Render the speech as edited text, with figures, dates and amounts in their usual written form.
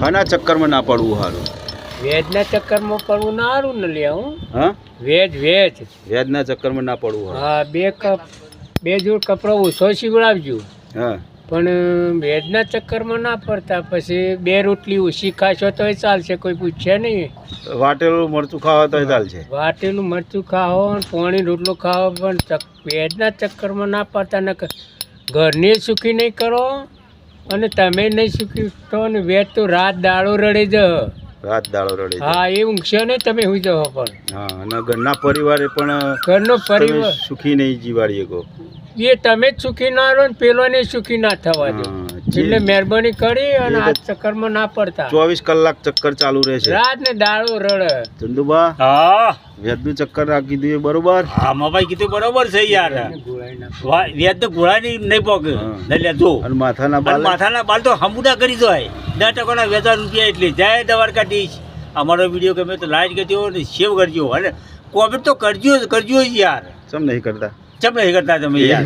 ખાના ચક્કરમાં ના પડવું સારું? વેજના ચક્કરમાં પડવું ના સારું ને લે હું. હા, વેજ વેજના ચક્કરમાં ના પડવું સારું. હા, બે જોડ કપડા ઓછો સીવડાવજો, હા, પણ વેજના ચક્કરમાં ના પડતા. પછી 2 રોટલી ઓછી ખાશો તોય ચાલશે, કોઈ પૂછશે નહીં. વાટેલું મરચું ખાવા તો ચાલશે. વાટેલું મરચું ખાઓ ને પોણી રોટલો ખાઓ, પણ વેજના ચક્કરમાં ના પડતા. ને ઘરની સુખી નહીં કરો અને તમે નહીં સુખી તો ને વેજ તો રાત દાડો રડે જ. રાત દાડો રડે છે. હા, એ ઊંઘશે નહીં, તમે સુઈ જાઓ. પણ હા, અને ઘરના પરિવારે પણ ઘરનો પરિવાર સુખી નહીં જીવાડીએ કહો. એ તમે જ સુખી ના રહો ને પેલોને સુખી ના થવા દો. એટલે મહેરબાની કરી અને આ ચક્કરમાં ના પડતા. 24 કલાક ચક્કર ચાલુ રહેશે. રાત ને દાડો રડે. ચંદુબા, હા વેદનું ચક્કર રાખી દીધું એ બરોબર? હા માભાઈ કીધું બરોબર છે યાર. વેદ તો ઘોડા નહીં પોકે એટલે જો અને માથાના બાલ માથાના બાલ તો હમુદા કરી દો. 10% વેચાર રૂપિયા એટલે જય દ્વારકાધીશ. અમારો વિડીયો ગમે તો લાઈક કરજો અને શેર કરજો અને કોમેન્ટ તો કરજો જ યાર. ચમ નહીં કરતા? ચમ નહીં કરતા તમે યાર?